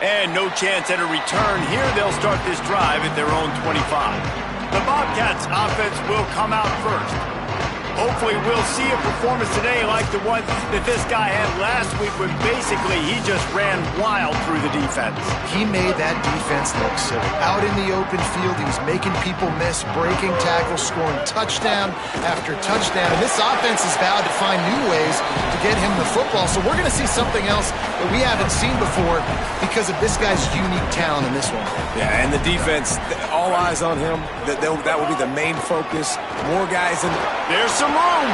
And no chance at a return here. They'll start this drive at their own 25. The Bobcats offense will come out first. Hopefully we'll see a performance today like the one that this guy had last week when basically he just ran wild through the defense. He made that defense look silly. Out in the open field, he was making people miss, breaking tackles, scoring touchdown after touchdown. And this offense is vowed to find new ways to get him the football. So we're going to see something else that we haven't seen before because of this guy's unique talent in this one. Yeah, and the defense, all eyes on him. That will be the main focus. More guys in. There's some room.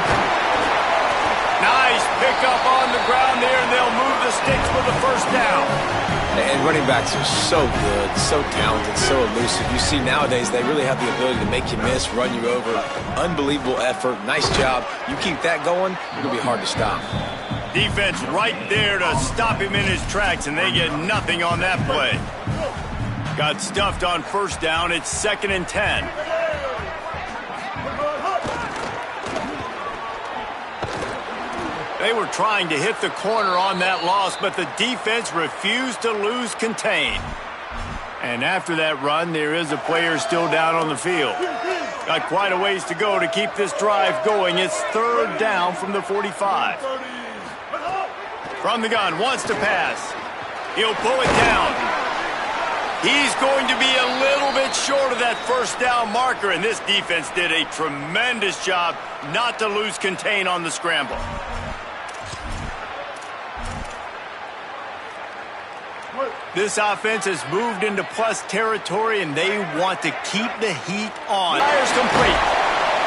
Nice pickup on the ground there, and they'll move the sticks for the first down. And running backs are so good, so talented, so elusive. You see nowadays they really have the ability to make you miss, run you over. Unbelievable effort. Nice job. You keep that going, it'll be hard to stop. Defense right there to stop him in his tracks, and they get nothing on that play. Got stuffed on first down. It's 2nd and 10. They were trying to hit the corner on that loss, but the defense refused to lose contain. And after that run, there is a player still down on the field. Got quite a ways to go to keep this drive going. It's 3rd down from the 45. From the gun, wants to pass. He'll pull it down. He's going to be a little bit short of that first down marker, and this defense did a tremendous job not to lose contain on the scramble. This offense has moved into plus territory, and they want to keep the heat on. Fire's complete.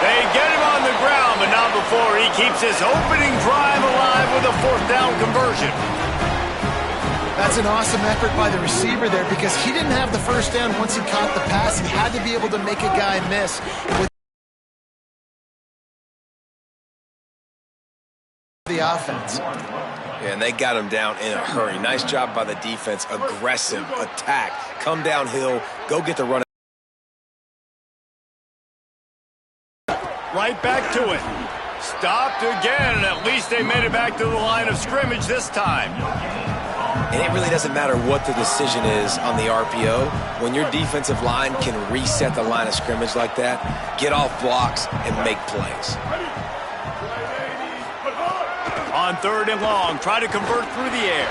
They get him on the ground, but not before he keeps his opening drive alive with a 4th down conversion. That's an awesome effort by the receiver there because he didn't have the first down once he caught the pass. He had to be able to make a guy miss with the offense. Yeah, and they got him down in a hurry. Nice job by the defense. Aggressive attack. Come downhill. Go get the run. Right back to it. Stopped again. At least they made it back to the line of scrimmage this time. And it really doesn't matter what the decision is on the RPO. When your defensive line can reset the line of scrimmage like that, get off blocks and make plays. On 3rd and long, try to convert through the air.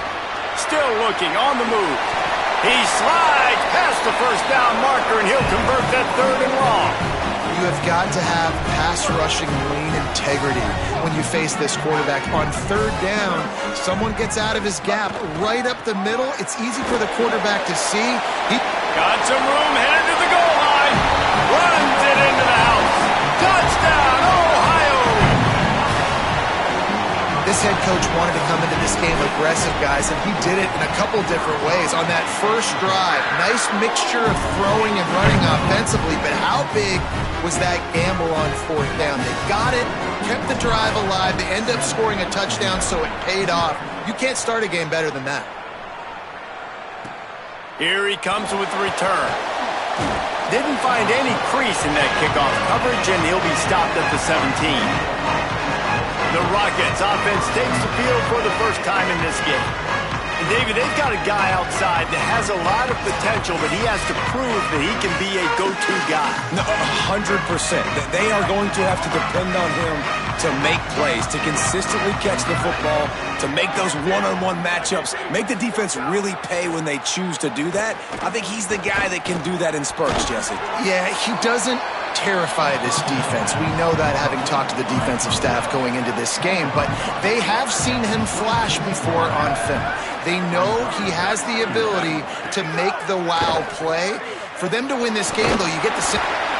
Still looking, on the move. He slides past the first down marker, and he'll convert that 3rd and long. You have got to have pass rushing lane integrity when you face this quarterback. On 3rd down, someone gets out of his gap right up the middle. It's easy for the quarterback to see. Got some room, headed to the goal line. Runs it into the house. Touchdown, Ohio! This head coach wanted to come into this game aggressive, guys, and he did it in a couple different ways. On that first drive, nice mixture of throwing and running offensively, but how big was that gamble on 4th down? They got it, kept the drive alive, they end up scoring a touchdown, so it paid off. You can't start a game better than that. Here he comes with the return. Didn't find any crease in that kickoff coverage, and he'll be stopped at the 17. The Rockets offense takes the field for the first time in this game. And David, they've got a guy outside that has a lot of potential, but he has to prove that he can be a go-to guy. No, 100%. They are going to have to depend on him to make plays, to consistently catch the football, to make those one-on-one matchups, make the defense really pay when they choose to do that. I think he's the guy that can do that in spurts, Jesse. Yeah, he doesn't terrify this defense. We know that having talked to the defensive staff going into this game, but they have seen him flash before on film. They know he has the ability to make the wow play. For them to win this game, though, you get the...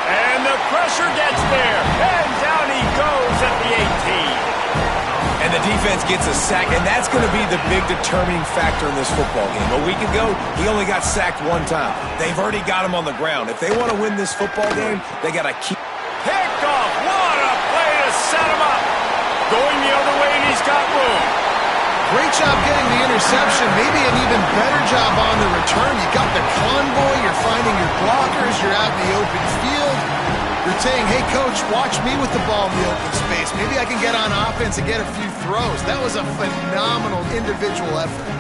And the pressure gets there, and down he goes at the 18. And the defense gets a sack, and that's going to be the big determining factor in this football game. A week ago, he only got sacked 1 time. They've already got him on the ground. If they want to win this football game, they got to keep... Pick off! What a play to set him up! Going the other way, and he's got room. Great job getting the interception. Maybe an even better job on the return. You got the convoy, you're finding your blockers, you're out in the open field. You're saying, hey, coach, watch me with the ball in the open space. Maybe I can get on offense and get a few throws. That was a phenomenal individual effort.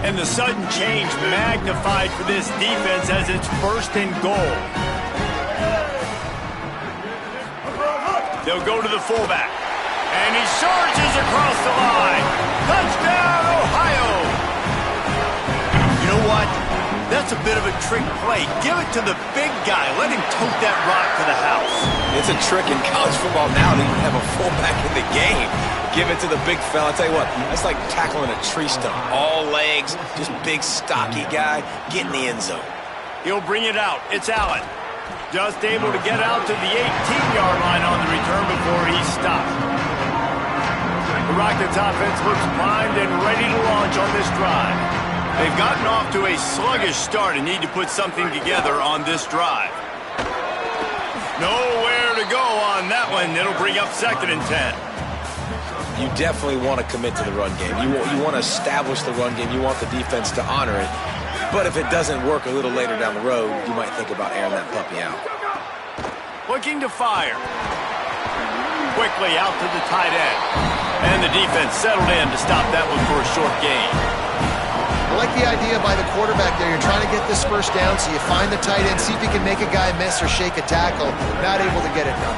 And the sudden change magnified for this defense as it's 1st and goal. They'll go to the fullback. And he surges across the line. Touchdown, Ohio! You know what? That's a bit of a trick play. Give it to the big guy. Let him tote that rock to the house. It's a trick in college football now to even have a fullback in the game. Give it to the big fella. I'll tell you what, that's like tackling a tree stump. All legs, just big, stocky guy. Get in the end zone. He'll bring it out. It's Allen. Just able to get out to the 18-yard line on the return before he's stopped. The Rockets offense looks primed and ready to launch on this drive. They've gotten off to a sluggish start and need to put something together on this drive. Nowhere to go on that one. It'll bring up 2nd and 10. You definitely want to commit to the run game. You want to establish the run game. You want the defense to honor it. But if it doesn't work a little later down the road, you might think about airing that puppy out. Looking to fire. Quickly out to the tight end. And the defense settled in to stop that one for a short gain. I like the idea by the quarterback there. You're trying to get this 1st down, so you find the tight end, see if you can make a guy miss or shake a tackle. Not able to get it done.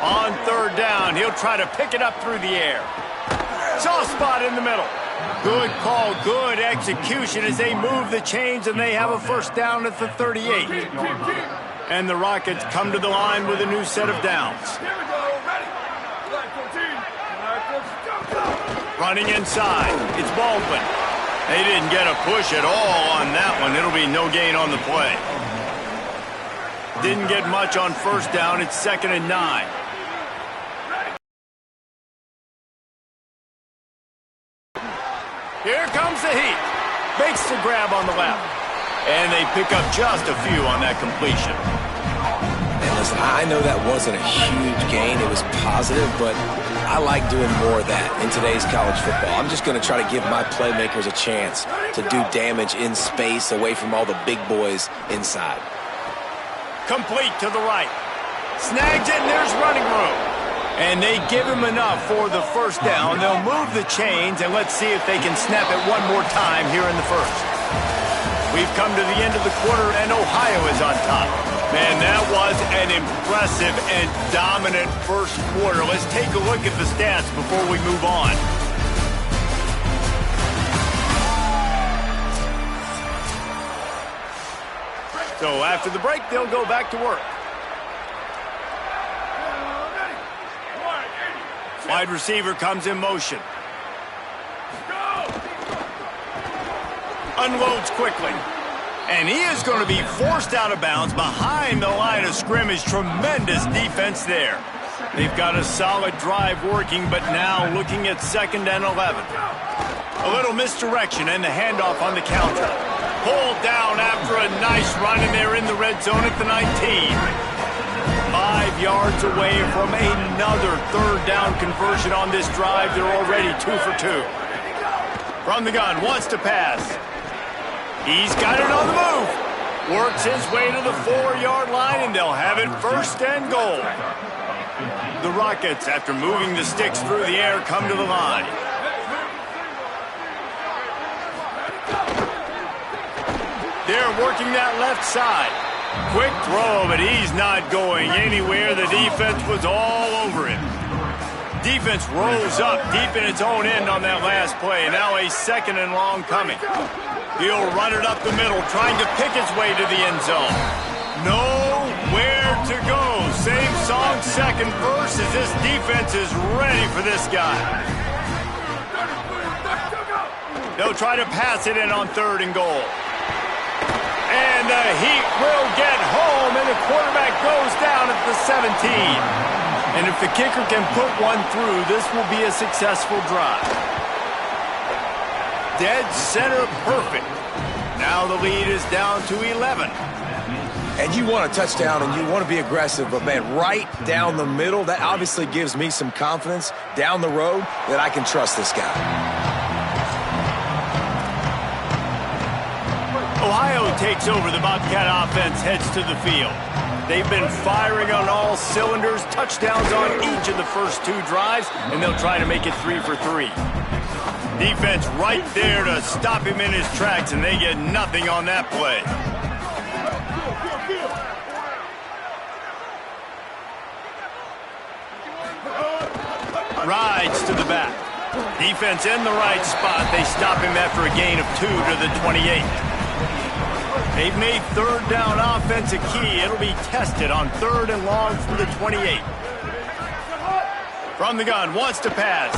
On 3rd down, he'll try to pick it up through the air. Soft spot in the middle. Good call, good execution as they move the chains and they have a 1st down at the 38. And the Rockets come to the line with a new set of downs. Running inside, it's Baldwin. They didn't get a push at all on that one. It'll be no gain on the play. Didn't get much on 1st down. It's 2nd and 9. Here comes the heat. Makes the grab on the left. And they pick up just a few on that completion. And listen, I know that wasn't a huge gain. It was positive, but I like doing more of that in today's college football. I'm just going to try to give my playmakers a chance to do damage in space away from all the big boys inside. Complete to the right. Snags it, and there's running room. And they give him enough for the 1st down. They'll move the chains, and let's see if they can snap it one more time here in the 1st. We've come to the end of the quarter, and Ohio is on top. Man, that was an impressive and dominant 1st quarter. Let's take a look at the stats before we move on. So after the break, they'll go back to work. Wide receiver comes in motion. Unloads quickly. And he is going to be forced out of bounds behind the line of scrimmage. Tremendous defense there. They've got a solid drive working, but now looking at 2nd and 11. A little misdirection and the handoff on the counter. Pulled down after a nice run, and they're in the red zone at the 19. 5 yards away from another 3rd down conversion on this drive. They're already 2 for 2. From the gun, wants to pass. He's got it on the move. Works his way to the 4-yard line, and they'll have it 1st and goal. The Rockets, after moving the sticks through the air, come to the line. They're working that left side. Quick throw, but he's not going anywhere. The defense was all over him. Defense rolls up deep in its own end on that last play. Now a 2nd and long coming. He'll run it up the middle, trying to pick his way to the end zone. Nowhere to go. Same song, 2nd verse, as this defense is ready for this guy. They'll try to pass it in on 3rd and goal. And the Heat will get home, and the quarterback goes down at the 17. And if the kicker can put one through, this will be a successful drive. Dead center perfect. Now the lead is down to 11. And you want a touchdown, and you want to be aggressive, but, man, right down the middle, that obviously gives me some confidence down the road that I can trust this guy. Ohio takes over. The Bobcat offense heads to the field. They've been firing on all cylinders, touchdowns on each of the first 2 drives, and they'll try to make it 3 for 3. Defense right there to stop him in his tracks, and they get nothing on that play. Rides to the back. Defense in the right spot. They stop him after a gain of 2 to the 28. They've made third down offense a key. It'll be tested on 3rd and long from the 28. From the gun, wants to pass.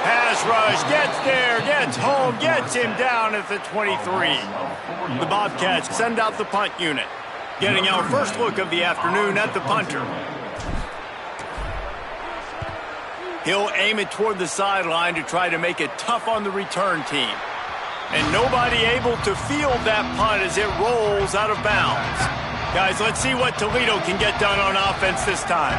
Pass rush, gets there, gets home, gets him down at the 23. The Bobcats send out the punt unit. Getting our first look of the afternoon at the punter. He'll aim it toward the sideline to try to make it tough on the return team. And nobody able to field that punt as it rolls out of bounds. Guys, let's see what Toledo can get done on offense this time.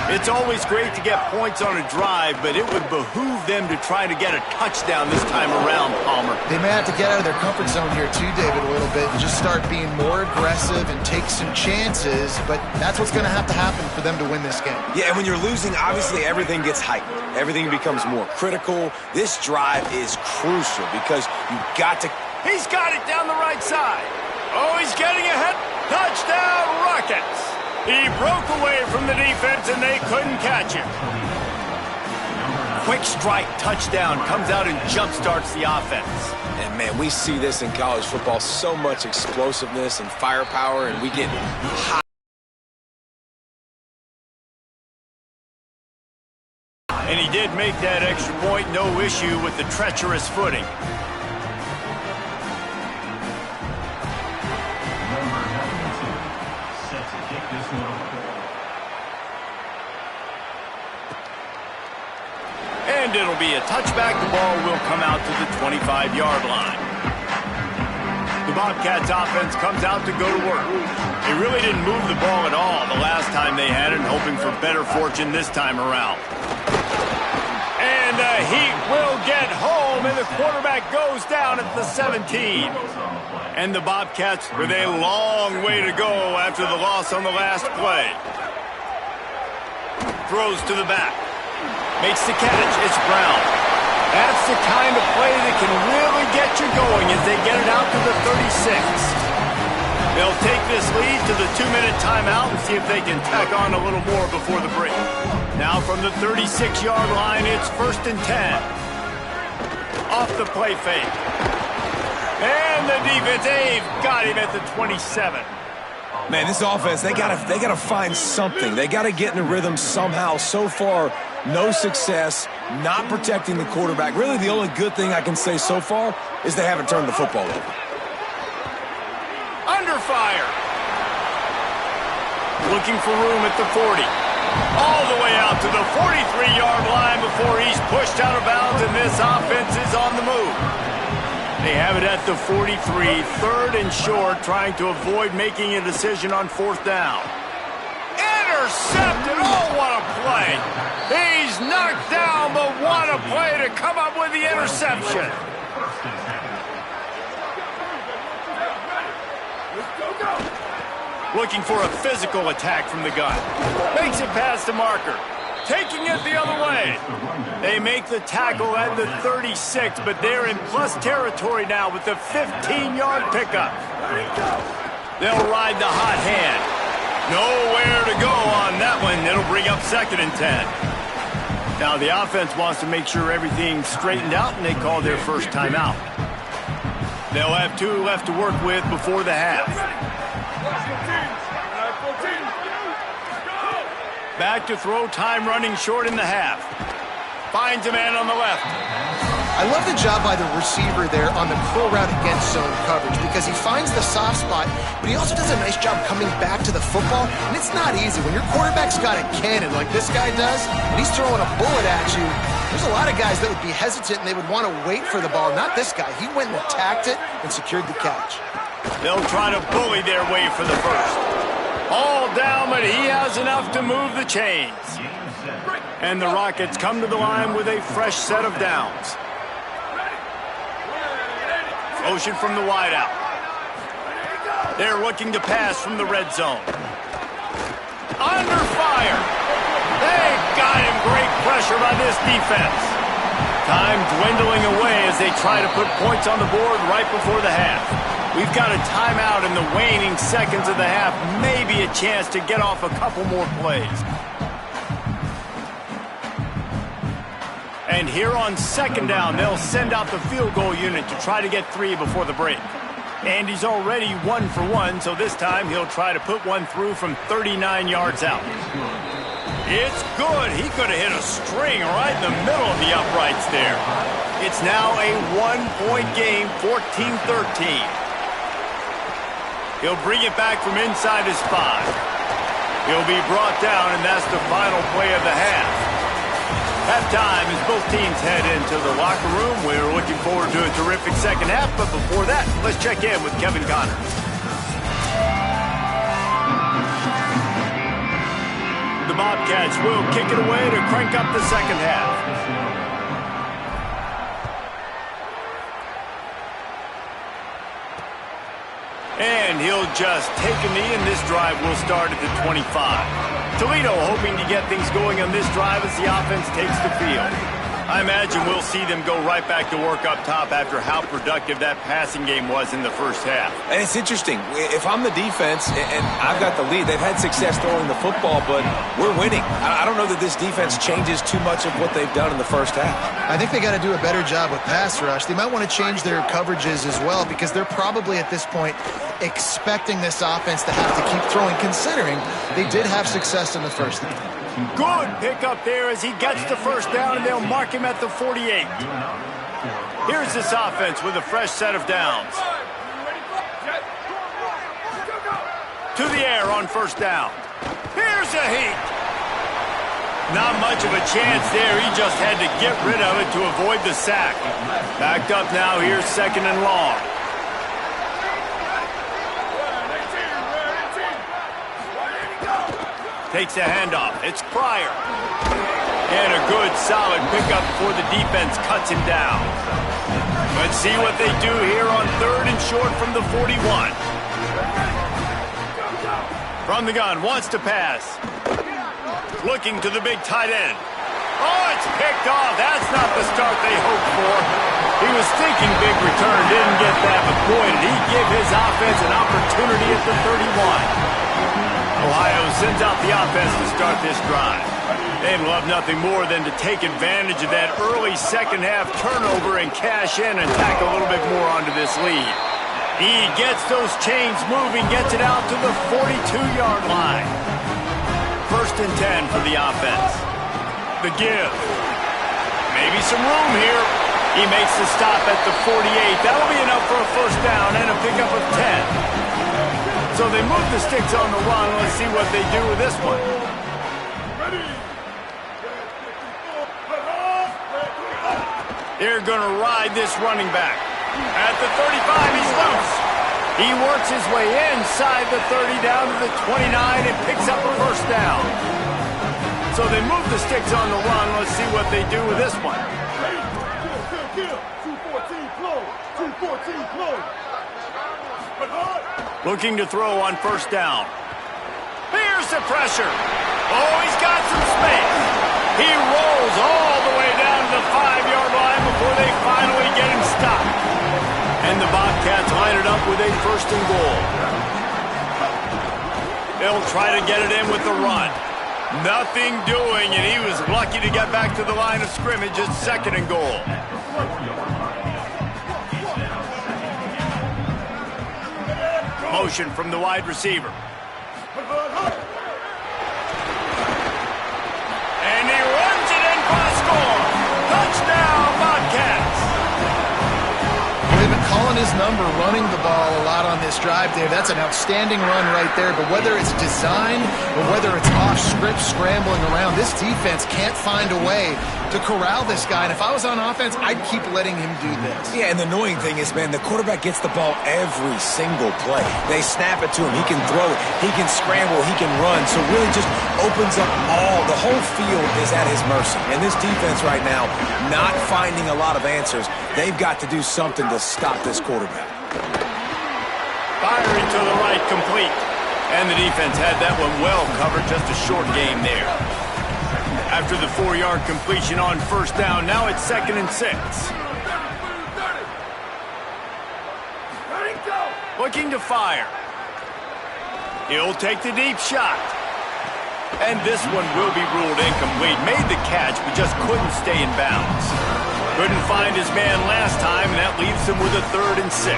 It's always great to get points on a drive, but it would behoove them to try to get a touchdown this time around, Palmer. They may have to get out of their comfort zone here too, David, a little bit and just start being more aggressive and take some chances, but that's what's going to happen for them to win this game. Yeah, and when you're losing, obviously everything gets heightened. Everything becomes more critical. This drive is crucial because you've got to... He's got it down the right side. Oh, he's getting ahead. Touchdown, Rockets. He broke away from the defense, and they couldn't catch him. Quick strike touchdown comes out and jump-starts the offense. And, man, we see this in college football, so much explosiveness and firepower, and we get hot. And he did make that extra point, no issue with the treacherous footing. And it'll be a touchback. The ball will come out to the 25-yard line. The Bobcats offense comes out to go to work. They really didn't move the ball at all the last time they had it, hoping for better fortune this time around. And the Heat will get home, and the quarterback goes down at the 17. And the Bobcats with a long way to go after the loss on the last play. Throws to the back. Makes the catch. It's Brown. That's the kind of play that can really get you going as they get it out to the 36. They'll take this lead to the 2-minute timeout and see if they can tack on a little more before the break. Now from the 36-yard line, it's 1st and 10. Off the play fake. And the defense, they've got him at the 27. Man, this offense, they gotta find something. They gotta get in a rhythm somehow. So far, no success, not protecting the quarterback. Really, the only good thing I can say so far is they haven't turned the football over. Under fire. Looking for room at the 40. All the way out to the 43-yard line before he's pushed out of bounds, and this offense is on the move. They have it at the 43, 3rd and short, trying to avoid making a decision on 4th down. Intercepted! Oh, what a play! He's knocked down, but what a play to come up with the interception. Looking for a physical attack from the gun. Makes it past the marker. Taking it the other way. They make the tackle at the 36, but they're in plus territory now with the 15-yard pickup. They'll ride the hot hand. Nowhere to go on that one. It'll bring up 2nd and 10. Now the offense wants to make sure everything's straightened out, and they call their first timeout. They'll have 2 left to work with before the half. Back to throw, time running short in the half. Finds a man on the left. I love the job by the receiver there on the curl route against zone coverage because he finds the soft spot, but he also does a nice job coming back to the football, and it's not easy. When your quarterback's got a cannon like this guy does, and he's throwing a bullet at you, there's a lot of guys that would be hesitant, and they would want to wait for the ball. Not this guy. He went and attacked it and secured the catch. They'll try to bully their way for the first. All down, but he has enough to move the chains. And the Rockets come to the line with a fresh set of downs. Motion from the wideout. They're looking to pass from the red zone. Under fire. They got him. Great pressure by this defense. Time dwindling away as they try to put points on the board right before the half. We've got a timeout in the waning seconds of the half. Maybe a chance to get off a couple more plays. And here on second down, they'll send out the field goal unit to try to get 3 before the break. And he's already 1 for 1, so this time he'll try to put one through from 39 yards out. It's good. He could have hit a string right in the middle of the uprights there. It's now a 1-point game, 14-13. He'll bring it back from inside his 5. He'll be brought down, and that's the final play of the half. Halftime as both teams head into the locker room. We're looking forward to a terrific second half, but before that, let's check in with Kevin Connors. The Bobcats will kick it away to crank up the second half. And he'll just take a knee, and this drive will start at the 25. Toledo hoping to get things going on this drive as the offense takes the field. I imagine we'll see them go right back to work up top after how productive that passing game was in the first half. And it's interesting. If I'm the defense and I've got the lead, they've had success throwing the football, but we're winning. I don't know that this defense changes too much of what they've done in the first half. I think they got to do a better job with pass rush. They might want to change their coverages as well because they're probably at this point expecting this offense to have to keep throwing, considering they did have success in the first half. Good pickup there as he gets the first down, and they'll mark him at the 48. Here's this offense with a fresh set of downs. To the air on first down. Here's a heat. Not much of a chance there. He just had to get rid of it to avoid the sack. Backed up now. Here's second and long. Takes a handoff. It's Pryor. And a good, solid pickup before the defense cuts him down. Let's see what they do here on third and short from the 41. From the gun, wants to pass. Looking to the big tight end. Oh, it's picked off. That's not the start they hoped for. He was thinking big return, didn't get that, but boy, did he give his offense an opportunity at the 31. Ohio sends out the offense to start this drive. They'd love nothing more than to take advantage of that early second half turnover and cash in and tack a little bit more onto this lead. He gets those chains moving, gets it out to the 42-yard line. First and 10 for the offense. The give. Maybe some room here. He makes the stop at the 48. That'll be enough for a first down and a pickup of 10. So they move the sticks on the run. Let's see what they do with this one. They're going to ride this running back. At the 35, he's loose. He works his way inside the 30 down to the 29 and picks up a first down. So they move the sticks on the run. Let's see what they do with this one. 214 close. Looking to throw on first down. Here's the pressure. Oh, he's got some space. He rolls all the way down to the 5-yard line before they finally get him stopped. And the Bobcats line it up with a first and goal. They'll try to get it in with the run. Nothing doing, and he was lucky to get back to the line of scrimmage at second and goal. Motion from the wide receiver. And he runs it in for the score. Touchdown, Bobcats. They've been calling his number, running the ball a lot on this drive, Dave. That's an outstanding run right there. But whether it's designed or whether it's off script scrambling around, this defense can't find a way to corral this guy. And if I was on offense, I'd keep letting him do this. Yeah, and the annoying thing is, man, the quarterback gets the ball every single play. They snap it to him. He can throw it. He can scramble. He can run. So really just opens up the whole field is at his mercy. And this defense right now, not finding a lot of answers. They've got to do something to stop this quarterback. Firing to the right, complete. And the defense had that one well covered. Just a short game there. After the 4-yard completion on first down, now it's 2nd and 6. Looking to fire. He'll take the deep shot. And this one will be ruled incomplete. Made the catch, but just couldn't stay in bounds. Couldn't find his man last time, and that leaves him with a 3rd and 6.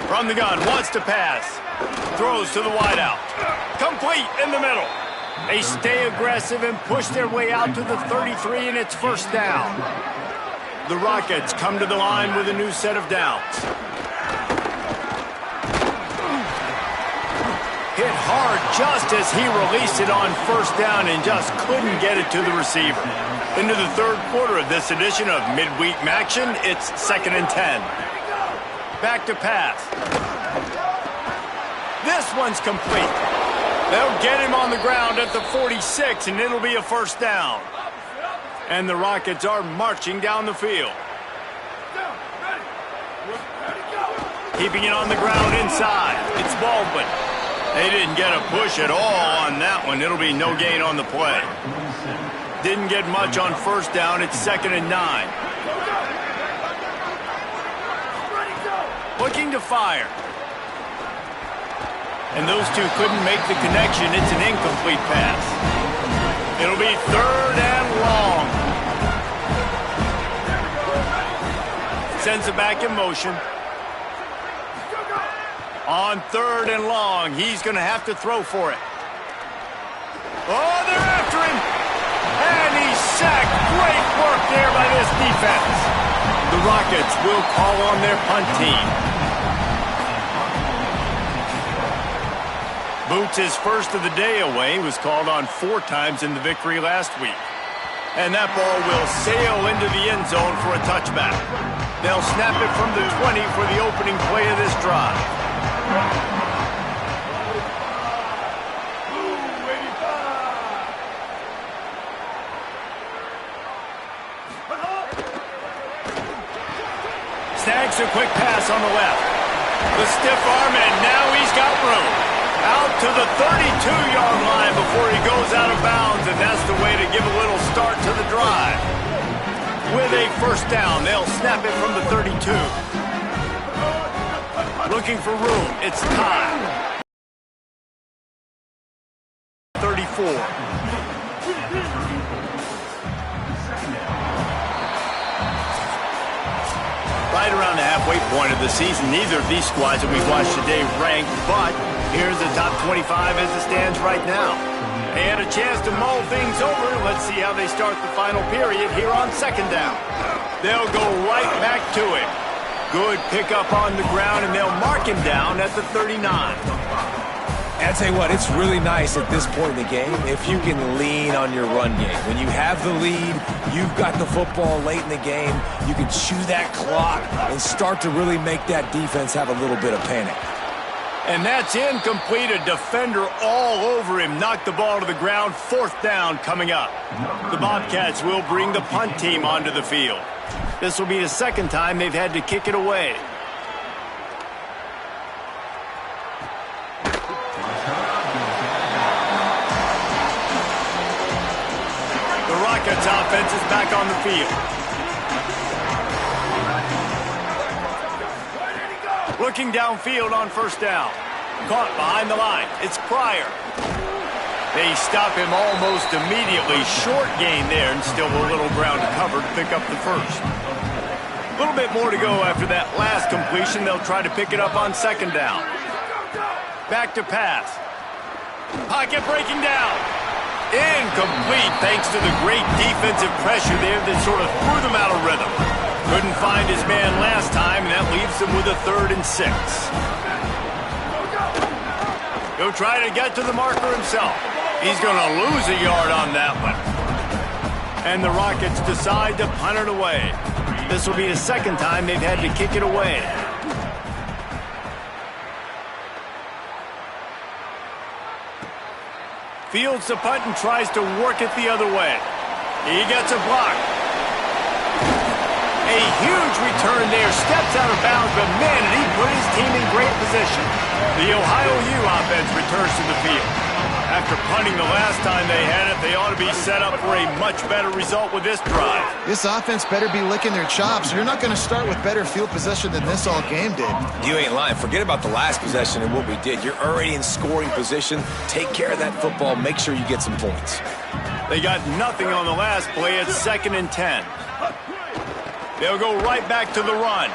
From the gun, wants to pass. Throws to the wideout. Complete in the middle. They stay aggressive and push their way out to the 33, and it's first down. The Rockets come to the line with a new set of downs. Hit hard just as he released it on first down and just couldn't get it to the receiver. Into the 3rd quarter of this edition of Midweek Maction, it's 2nd and 10. Back to pass. This one's complete. They'll get him on the ground at the 46, and it'll be a first down. And the Rockets are marching down the field. Keeping it on the ground inside. It's Baldwin. They didn't get a push at all on that one. It'll be no gain on the play. Didn't get much on first down. It's 2nd and 9. Looking to fire. And those two couldn't make the connection. It's an incomplete pass. It'll be 3rd and long. Sends it back in motion. On 3rd and long, he's going to have to throw for it. Oh, they're after him. And he's sacked. Great work there by this defense. The Rockets will call on their punt team. Boots' first of the day away was called on 4 times in the victory last week. And that ball will sail into the end zone for a touchback. They'll snap it from the 20 for the opening play of this drive. Snags a quick pass on the left. The stiff arm, and now he's got room. Out to the 32-yard line before he goes out of bounds, and that's the way to give a little start to the drive. With a first down, they'll snap it from the 32. Looking for room. It's time. 34. Right around the halfway point of the season, neither of these squads that we've watched today ranked, but here's the top 25 as it stands right now. They had a chance to mull things over. Let's see how they start the final period here on 2nd down. They'll go right back to it. Good pickup on the ground, and they'll mark him down at the 39. And I tell you what, it's really nice at this point in the game if you can lean on your run game. When you have the lead, you've got the football late in the game, you can chew that clock and start to really make that defense have a little bit of panic. And that's incomplete. A defender all over him. Knocked the ball to the ground. 4th down coming up. The Bobcats will bring the punt team onto the field. This will be the 2nd time they've had to kick it away. The Rockets offense is back on the field. Looking downfield on first down. Caught behind the line. It's Pryor. They stop him almost immediately. Short gain there, and still a little ground to cover to pick up the first. A little bit more to go after that last completion. They'll try to pick it up on 2nd down. Back to pass. Pocket breaking down. Incomplete thanks to the great defensive pressure there that sort of threw them out of rhythm. Couldn't find his man last time, and that leaves him with a 3rd and 6. He'll try to get to the marker himself. He's going to lose a yard on that one. And the Rockets decide to punt it away. This will be the 2nd time they've had to kick it away. Fields the punt and tries to work it the other way. He gets a block. A huge return there. Steps out of bounds, but man, did he put his team in great position. The Ohio U offense returns to the field. After punting the last time they had it, they ought to be set up for a much better result with this drive. This offense better be licking their chops. You're not going to start with better field possession than this all game did. You ain't lying. Forget about the last possession and what we did. You're already in scoring position. Take care of that football. Make sure you get some points. They got nothing on the last play. It's 2nd and 10. They'll go right back to the run.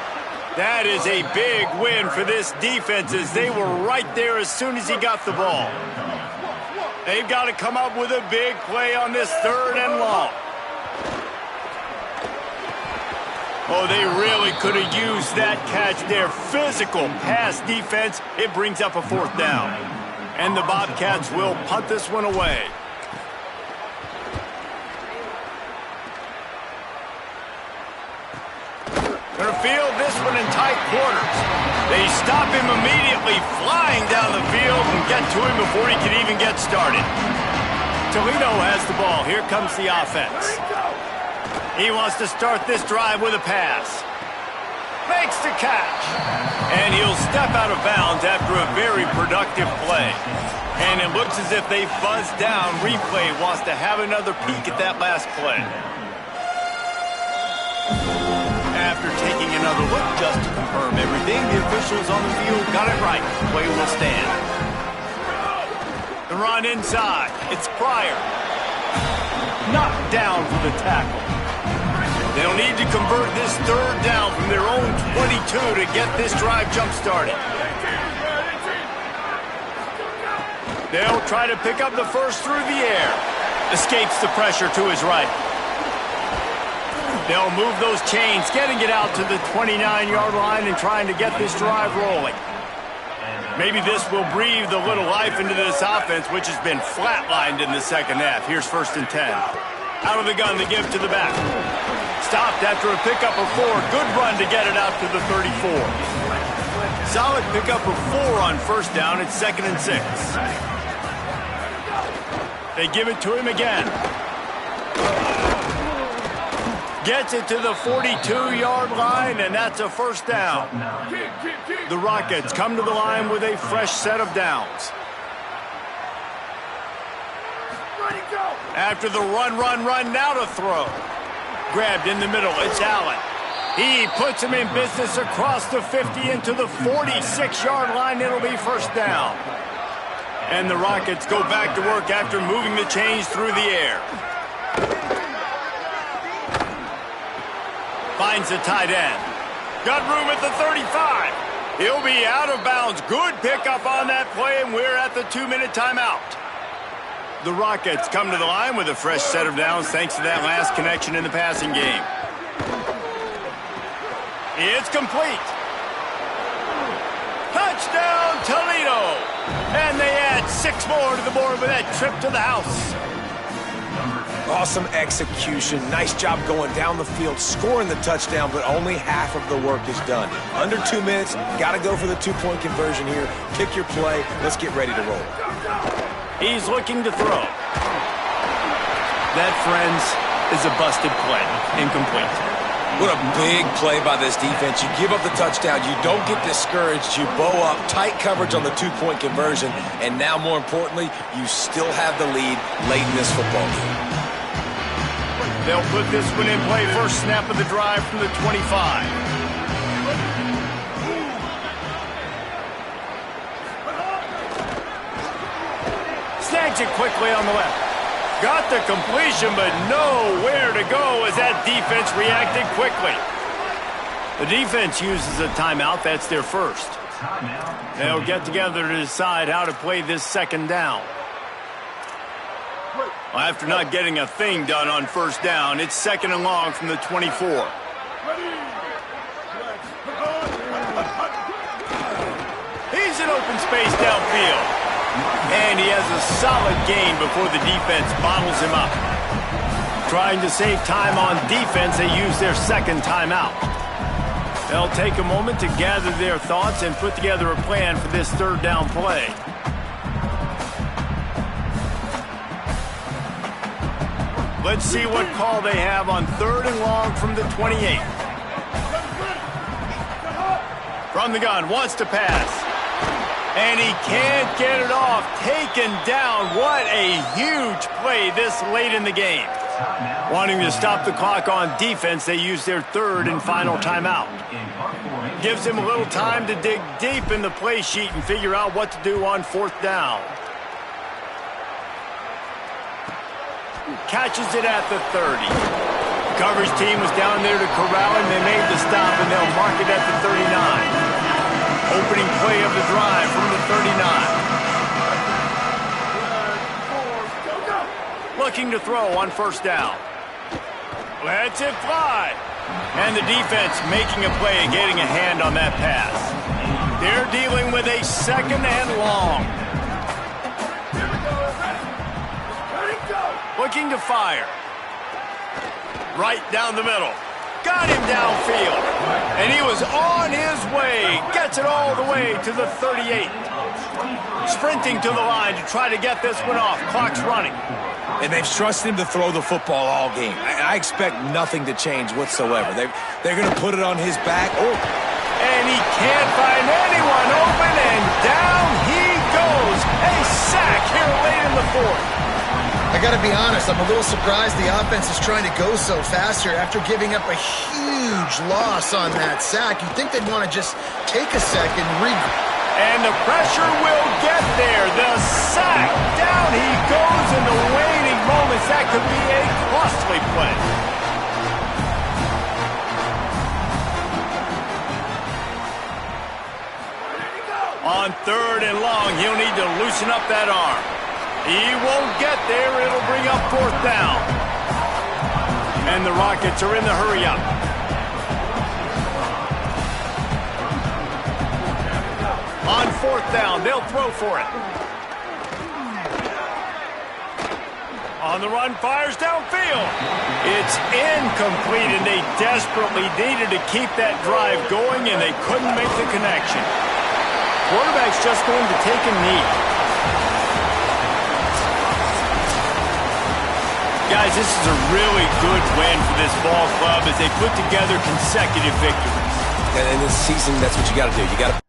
That is a big win for this defense as they were right there as soon as he got the ball. They've got to come up with a big play on this 3rd and long. Oh, they really could have used that catch there. Physical pass defense. It brings up a 4th down. And the Bobcats will punt this one away. Going to field this one in tight quarters. They stop him immediately, flying down the field and get to him before he can even get started. Toledo has the ball. Here comes the offense. He wants to start this drive with a pass. Makes the catch. And he'll step out of bounds after a very productive play. And it looks as if they buzzed down. Replay wants to have another peek at that last play. After taking another look just to confirm everything, the officials on the field got it right. Play will stand. The run inside. It's Pryor. Knocked down for the tackle. They'll need to convert this 3rd down from their own 22 to get this drive jump-started. They'll try to pick up the first through the air. Escapes the pressure to his right. They'll move those chains, getting it out to the 29-yard line and trying to get this drive rolling. Maybe this will breathe a little life into this offense, which has been flatlined in the 2nd half. Here's 1st and 10. Out of the gun, they give to the back. Stopped after a pickup of 4. Good run to get it out to the 34. Solid pickup of 4 on 1st down. It's 2nd and 6. They give it to him again. Gets it to the 42-yard line, and that's a 1st down. The Rockets come to the line with a fresh set of downs. After the run, now to throw. Grabbed in the middle, it's Allen. He puts him in business across the 50 into the 46-yard line. It'll be 1st down. And the Rockets go back to work after moving the chains through the air. Finds the tight end. Got room at the 35. He'll be out of bounds. Good pickup on that play, and we're at the 2-minute timeout. The Rockets come to the line with a fresh set of downs thanks to that last connection in the passing game. It's complete. Touchdown, Toledo. And they add 6 more to the board with that trip to the house. Awesome execution. Nice job going down the field, scoring the touchdown, but only half of the work is done. Under 2 minutes, got to go for the 2-point conversion here. Pick your play. Let's get ready to roll. He's looking to throw. That, friends, is a busted play. Incomplete. What a big play by this defense. You give up the touchdown. You don't get discouraged. You bow up. Tight coverage on the 2-point conversion. And now, more importantly, you still have the lead late in this football game. They'll put this one in play. First snap of the drive from the 25. Snags it quickly on the left. Got the completion, but nowhere to go as that defense reacted quickly. The defense uses a timeout. That's their first. They'll get together to decide how to play this 2nd down. Well, after not getting a thing done on 1st down, it's 2nd and long from the 24. He's in open space downfield. And he has a solid gain before the defense bottles him up. Trying to save time on defense, they use their 2nd timeout. They'll take a moment to gather their thoughts and put together a plan for this 3rd down play. Let's see what call they have on 3rd and long from the 28. From the gun, wants to pass. And he can't get it off. Taken down. What a huge play this late in the game. Wanting to stop the clock on defense, they use their third and final timeout. Gives him a little time to dig deep in the play sheet and figure out what to do on fourth down. Catches it at the 30. The coverage team was down there to corral him. They made the stop, and they'll mark it at the 39. Opening play of the drive from the 39. Looking to throw on first down. Lets it fly. And the defense making a play and getting a hand on that pass. They're dealing with a second and long. Looking to fire. Right down the middle. Got him downfield. And he was on his way. Gets it all the way to the 38. Sprinting to the line to try to get this one off. Clock's running. And they've trusted him to throw the football all game. I expect nothing to change whatsoever. They're going to put it on his back. Oh. And he can't find anyone open, and down he goes. A sack here late in the fourth. I got to be honest, I'm a little surprised the offense is trying to go so fast here after giving up a huge loss on that sack. You'd think they'd want to just take a second, and the pressure will get there. The sack, down he goes in the waning moments. That could be a costly play. On third and long, he'll need to loosen up that arm. He won't get there. It'll bring up fourth down. And the Rockets are in the hurry-up. On fourth down, they'll throw for it. On the run, fires downfield. It's incomplete, and they desperately needed to keep that drive going, and they couldn't make the connection. Quarterback's just going to take a knee. Guys, this is a really good win for this ball club as they put together consecutive victories. And in this season, that's what you got to do. You got to